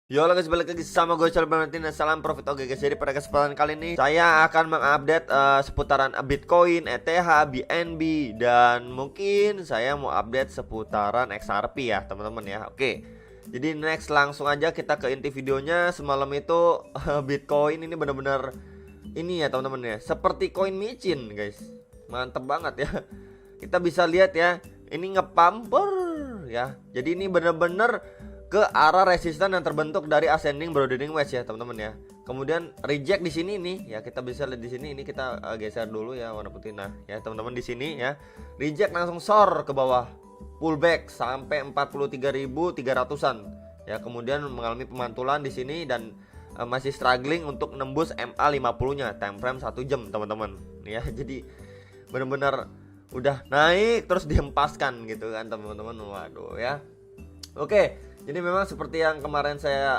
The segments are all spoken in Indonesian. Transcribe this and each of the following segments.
Yo halo guys, balik lagi sama gue Charles Valentine dan salam profit oke guys. Jadi pada kesempatan kali ini saya akan mengupdate seputaran Bitcoin, ETH, BNB, dan mungkin saya mau update seputaran XRP ya teman-teman ya. Oke, jadi next langsung aja kita ke inti videonya. Semalam itu Bitcoin ini benar-benar ini ya teman-teman ya, seperti koin micin guys. Mantep banget ya. Kita bisa lihat ya, ini ngepumper ya. Jadi ini benar-benar ke arah resisten yang terbentuk dari ascending broadening wedge ya teman-teman ya. Kemudian reject di sini nih ya, kita bisa lihat di ssini. Ini kita geser dulu ya warna putih. Nah ya teman-teman, di sini ya reject langsung sor ke bawah, pullback sampai 43.300-an ya. Kemudian mengalami pemantulan di sini dan masih struggling untuk nembus MA50-nya time frame 1 jam teman-teman ya. Jadi benar-benar udah naik terus dihempaskan gitu kan teman-teman. Waduh ya. Oke, jadi memang seperti yang kemarin saya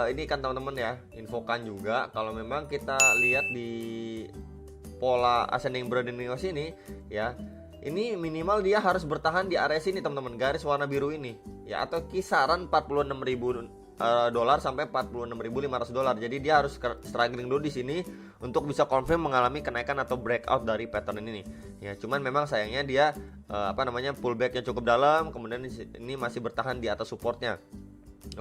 ini kan teman-teman ya, infokan juga kalau memang kita lihat di pola ascending broadening wedge ini ya, ini minimal dia harus bertahan di area sini teman-teman, garis warna biru ini ya, atau kisaran 46.000 dolar sampai 46.500 dolar. Jadi dia harus struggling dulu di sini untuk bisa confirm mengalami kenaikan atau breakout dari pattern ini ya. Cuman memang sayangnya dia pullbacknya cukup dalam, kemudian ini masih bertahan di atas supportnya.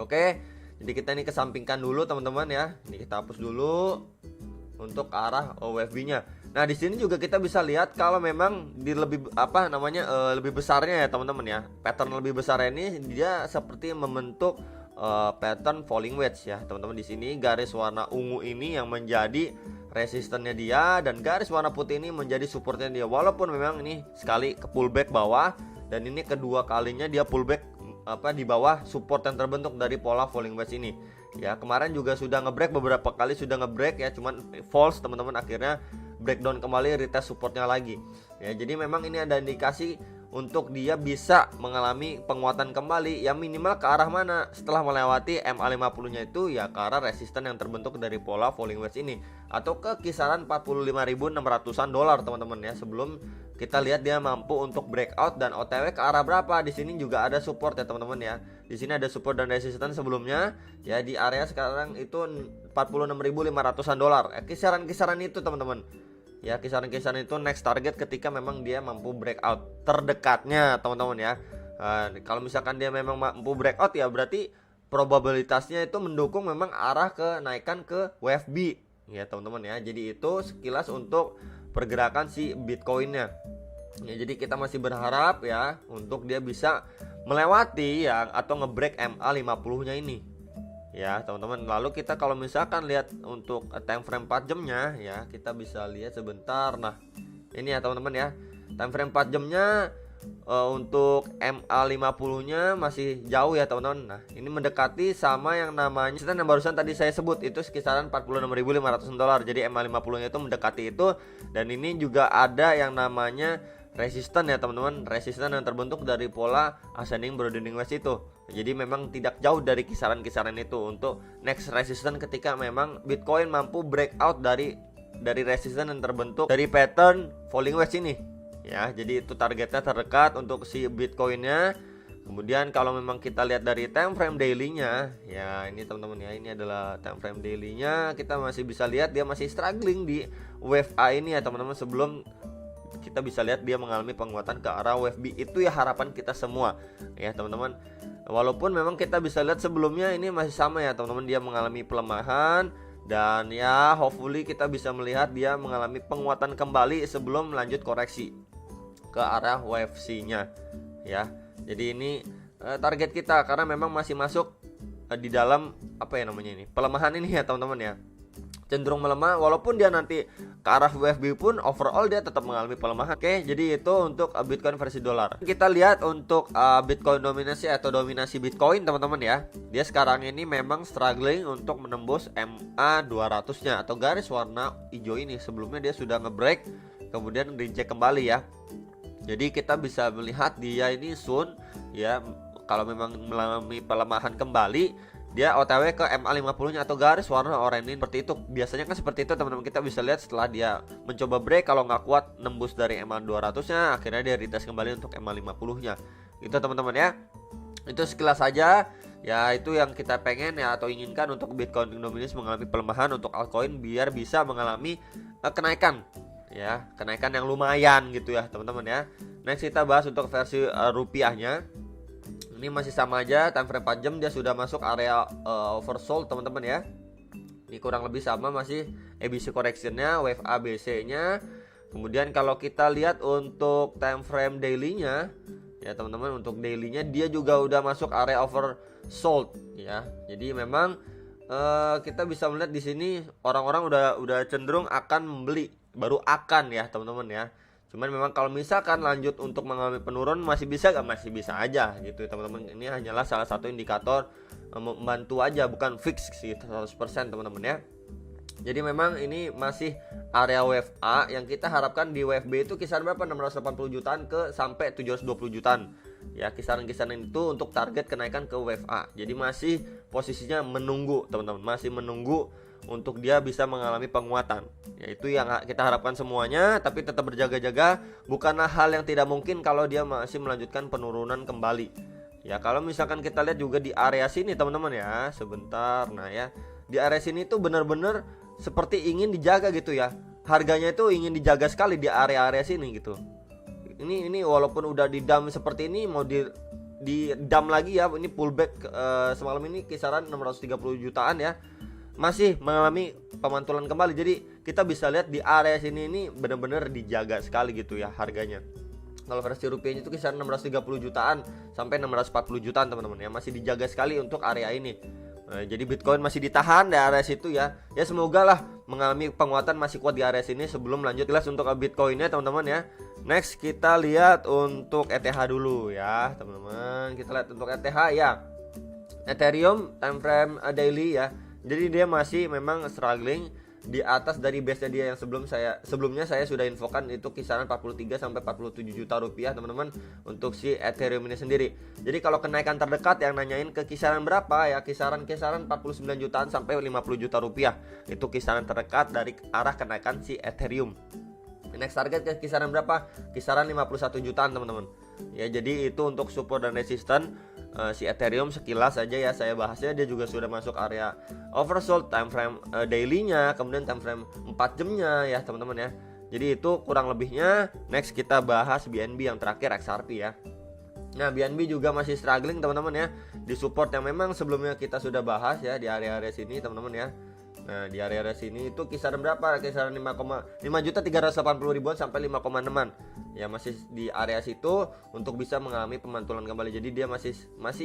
Oke, jadi kita ini kesampingkan dulu teman-teman ya. Ini kita hapus dulu untuk arah OFB-nya. Nah, di sini juga kita bisa lihat kalau memang di lebih lebih besarnya ya teman-teman ya. Pattern lebih besar ini dia seperti membentuk pattern falling wedge ya teman-teman. Di sini garis warna ungu ini yang menjadi resistennya dia, dan garis warna putih ini menjadi supportnya dia. Walaupun memang ini sekali ke pullback bawah, dan ini kedua kalinya dia pullback di bawah support yang terbentuk dari pola falling wedge ini ya. Kemarin juga sudah ngebreak, beberapa kali sudah ngebreak ya, cuman false teman-teman, akhirnya breakdown kembali, retest supportnya lagi ya. Jadi memang ini ada indikasi untuk dia bisa mengalami penguatan kembali ya, minimal ke arah mana setelah melewati MA50-nya itu ya, ke arah resisten yang terbentuk dari pola falling wedge ini, atau ke kisaran 45.600-an dolar teman-teman ya, sebelum kita lihat dia mampu untuk breakout dan OTW ke arah berapa. Di sini juga ada support ya teman-teman ya. Di sini ada support dan resisten sebelumnya ya, di area sekarang itu 46.500-an dolar. Kisaran-kisaran itu teman-teman. Ya, kisaran-kisaran itu next target ketika memang dia mampu breakout terdekatnya teman-teman ya. Kalau misalkan dia memang mampu breakout ya, berarti probabilitasnya itu mendukung memang arah kenaikan ke WFB ya teman-teman ya. Jadi itu sekilas untuk pergerakan si Bitcoinnya ya. Jadi kita masih berharap ya untuk dia bisa melewati ya, atau ngebreak MA50-nya ini ya teman-teman. Lalu kita kalau misalkan lihat untuk time frame 4 jamnya ya, kita bisa lihat sebentar. Nah ini ya teman-teman ya, time frame 4 jamnya untuk MA50-nya masih jauh ya teman-teman. Nah ini mendekati sama yang namanya yang barusan tadi saya sebut, itu sekisaran 46.500 dolar. Jadi MA50-nya itu mendekati itu, dan ini juga ada yang namanya resisten ya teman-teman, resisten yang terbentuk dari pola ascending broadening wedge itu. Jadi memang tidak jauh dari kisaran-kisaran itu untuk next resistance ketika memang Bitcoin mampu breakout dari resistance yang terbentuk dari pattern falling wedge ini ya. Jadi itu targetnya terdekat untuk si Bitcoinnya. Kemudian kalau memang kita lihat dari time frame daily-nya ya, ini teman-teman ya, ini adalah time frame daily-nya. Kita masih bisa lihat dia masih struggling di wave A ini ya teman-teman, sebelum kita bisa lihat dia mengalami penguatan ke arah WFB. Itu ya harapan kita semua ya teman-teman. Walaupun memang kita bisa lihat sebelumnya ini masih sama ya teman-teman, dia mengalami pelemahan, dan ya hopefully kita bisa melihat dia mengalami penguatan kembali sebelum lanjut koreksi ke arah WFC-nya ya. Jadi ini target kita, karena memang masih masuk di dalam pelemahan ini ya teman-teman ya, cenderung melemah. Walaupun dia nanti ke arah WFB pun overall dia tetap mengalami pelemahan. Oke, jadi itu untuk Bitcoin versi dolar. Kita lihat untuk Bitcoin dominasi atau dominasi Bitcoin teman-teman ya. Dia sekarang ini memang struggling untuk menembus MA200-nya atau garis warna hijau ini. Sebelumnya dia sudah ngebreak, kemudian reject kembali ya. Jadi kita bisa melihat dia ini soon ya, kalau memang mengalami pelemahan kembali, dia OTW ke MA50-nya atau garis warna oranye seperti itu. Biasanya kan seperti itu teman-teman. Kita bisa lihat setelah dia mencoba break, kalau nggak kuat nembus dari MA200-nya, akhirnya dia retest kembali untuk MA50-nya. Itu teman-teman ya. Itu sekilas saja Ya itu yang kita pengen ya atau inginkan untuk Bitcoin Indominis mengalami pelemahan, untuk altcoin biar bisa mengalami kenaikan ya, kenaikan yang lumayan gitu ya teman-teman ya. Next kita bahas untuk versi rupiahnya. Ini masih sama aja, time frame 4 jam dia sudah masuk area oversold teman-teman ya. Ini kurang lebih sama, masih ABC correctionnya, wave ABC nya. Kemudian kalau kita lihat untuk time frame daily-nya ya teman-teman, untuk daily-nya dia juga udah masuk area oversold ya. Jadi memang kita bisa melihat di sini orang-orang udah cenderung akan membeli, baru akan ya teman-teman ya. Cuman memang kalau misalkan lanjut untuk mengalami penurunan masih bisa gak? Masih bisa aja gitu teman-teman. Ini hanyalah salah satu indikator membantu aja, bukan fix sih 100% teman-teman ya. Jadi memang ini masih area wave A, yang kita harapkan di wave B itu kisaran berapa? 680 jutaan ke sampai 720 jutaan. Ya, kisaran-kisaran itu untuk target kenaikan ke wave A. Jadi masih posisinya menunggu teman-teman, masih menunggu untuk dia bisa mengalami penguatan. Yaitu yang kita harapkan semuanya, tapi tetap berjaga-jaga. Bukanlah hal yang tidak mungkin kalau dia masih melanjutkan penurunan kembali. Ya, kalau misalkan kita lihat juga di area sini teman-teman ya, sebentar. Nah ya, di area sini tuh benar-benar seperti ingin dijaga gitu ya. Harganya itu ingin dijaga sekali di area-area sini gitu. Ini walaupun udah di dump seperti ini, mau di dump lagi ya. Ini pullback semalam ini kisaran 630 jutaan ya, masih mengalami pemantulan kembali. Jadi kita bisa lihat di area sini ini benar-benar dijaga sekali gitu ya harganya. Kalau versi rupiahnya itu kisaran 630 jutaan sampai 640 jutaan teman-teman ya, masih dijaga sekali untuk area ini. Jadi Bitcoin masih ditahan di area situ ya. Ya semoga lah mengalami penguatan, masih kuat di area sini sebelum lanjut jelas untuk Bitcoinnya teman-teman ya. Next kita lihat untuk ETH dulu ya teman-teman. Kita lihat untuk ETH ya. Ethereum time frame daily ya. Jadi dia masih memang struggling di atas dari base-nya dia yang sebelumnya saya sudah infokan, itu kisaran 43 sampai 47 juta rupiah teman-teman untuk si Ethereum ini sendiri. Jadi kalau kenaikan terdekat yang nanyain ke kisaran berapa ya, kisaran 49 jutaan sampai 50 juta rupiah. Itu kisaran terdekat dari arah kenaikan si Ethereum. Next target ke kisaran berapa? Kisaran 51 jutaan teman-teman. Ya jadi itu untuk support dan resistance. Si Ethereum sekilas saja ya saya bahasnya, dia juga sudah masuk area oversold time frame daily-nya, kemudian time frame 4 jamnya ya teman-teman ya. Jadi itu kurang lebihnya. Next kita bahas BNB yang terakhir, XRP ya. Nah BNB juga masih struggling teman-teman ya, di support yang memang sebelumnya kita sudah bahas ya, di area-area sini teman-teman ya. Nah di area sini itu kisaran berapa? Kisaran 5,380 ribuan sampai 5,6an. Ya masih di area situ untuk bisa mengalami pemantulan kembali. Jadi dia masih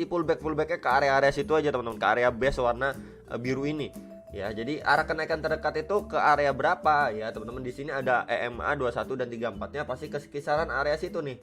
pullbacknya ke area situ aja teman-teman, ke area base warna biru ini. Ya jadi arah kenaikan terdekat itu ke area berapa ya teman-teman? Di sini ada EMA 21 dan 34-nya pasti ke kisaran area situ nih.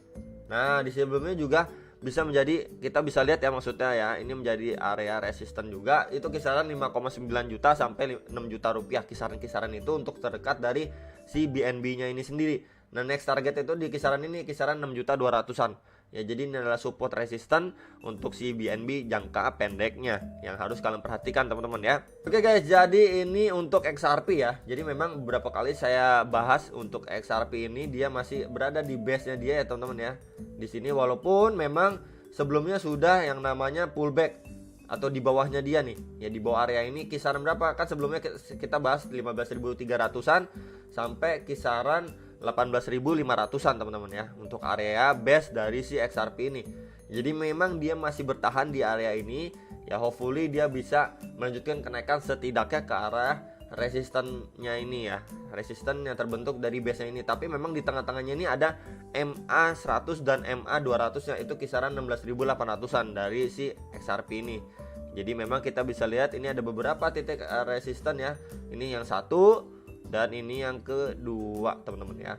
Nah di sebelumnya juga bisa menjadi, kita bisa lihat ya maksudnya ya, ini menjadi area resisten juga, itu kisaran 5,9 juta sampai 6 juta rupiah, kisaran-kisaran itu untuk terdekat dari si BNB nya ini sendiri. Nah next target itu di kisaran ini, kisaran 6 juta 200an ya. Jadi ini adalah support resisten untuk si BNB jangka pendeknya yang harus kalian perhatikan teman-teman ya. Oke guys, jadi ini untuk XRP ya. Jadi memang beberapa kali saya bahas untuk XRP ini, dia masih berada di base nya dia ya teman-teman ya. Di sini walaupun memang sebelumnya sudah yang namanya pullback atau di bawahnya dia nih ya, di bawah area ini kisaran berapa, kan sebelumnya kita bahas 15.300an sampai kisaran 18.500an teman-teman ya untuk area base dari si XRP ini. Jadi memang dia masih bertahan di area ini ya, hopefully dia bisa melanjutkan kenaikan setidaknya ke arah resistennya ini ya, resisten yang terbentuk dari base nya ini. Tapi memang di tengah-tengahnya ini ada MA 100 dan MA 200 nya, itu kisaran 16.800an dari si XRP ini. Jadi memang kita bisa lihat ini ada beberapa titik resisten ya. Ini yang satu dan ini yang kedua teman-teman ya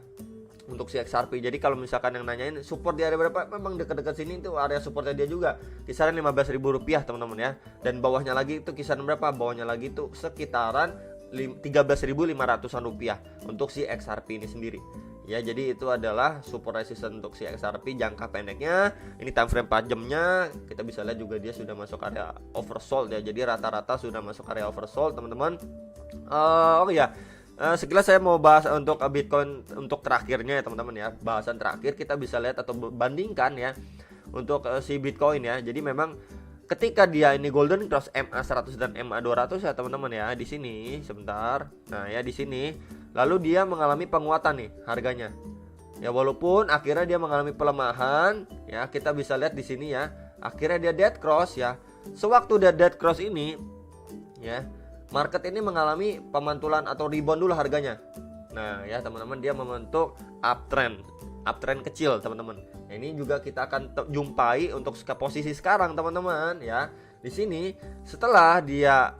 untuk si XRP. Jadi kalau misalkan yang nanyain support di area berapa, memang dekat-dekat sini itu area supportnya dia juga kisaran 15.000 rupiah teman-teman ya. Dan bawahnya lagi itu kisaran berapa? Bawahnya lagi itu sekitaran 13.500an rupiah untuk si XRP ini sendiri ya. Jadi itu adalah support resistance untuk si XRP jangka pendeknya. Ini time frame 4 jamnya kita bisa lihat juga dia sudah masuk area oversold ya. Jadi rata-rata sudah masuk area oversold teman-teman. Oh ya, sekilas saya mau bahas untuk Bitcoin untuk terakhirnya ya teman-teman ya. Bahasan terakhir kita bisa lihat atau bandingkan ya untuk si Bitcoin ya. Jadi memang ketika dia ini golden cross MA100 dan MA200 ya teman-teman ya, di sini sebentar. Nah, ya di sini lalu dia mengalami penguatan nih harganya. Ya walaupun akhirnya dia mengalami pelemahan, ya kita bisa lihat di sini ya. Akhirnya dia dead cross ya. Sewaktu dia dead cross ini ya, market ini mengalami pemantulan atau rebound dulu harganya. Nah, ya teman-teman, dia membentuk uptrend kecil teman-teman. Nah, ini juga kita akan jumpai untuk posisi sekarang teman-teman ya. Di sini setelah dia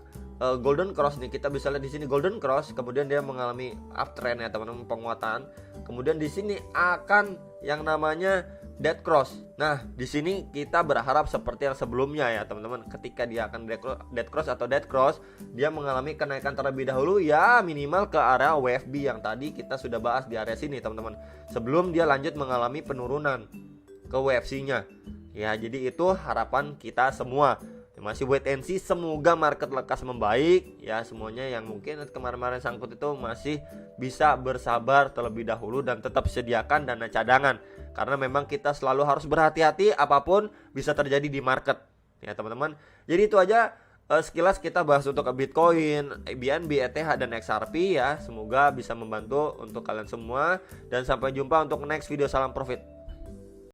golden cross nih, kita bisa lihat di sini golden cross, kemudian dia mengalami uptrend ya teman-teman, penguatan. Kemudian di sini akan yang namanya dead cross. Nah, di sini kita berharap seperti yang sebelumnya ya teman-teman. Ketika dia akan dead cross, dia mengalami kenaikan terlebih dahulu ya, minimal ke area WFB yang tadi kita sudah bahas di area sini teman-teman. Sebelum dia lanjut mengalami penurunan ke WFC-nya. Ya, jadi itu harapan kita semua. Masih wait and see, semoga market lekas membaik ya, semuanya yang mungkin kemarin-kemarin sangkut itu masih bisa bersabar terlebih dahulu dan tetap sediakan dana cadangan, karena memang kita selalu harus berhati-hati apapun bisa terjadi di market ya teman-teman. Jadi itu aja sekilas kita bahas untuk Bitcoin, BNB, ETH dan XRP ya. Semoga bisa membantu untuk kalian semua dan sampai jumpa untuk next video. Salam profit.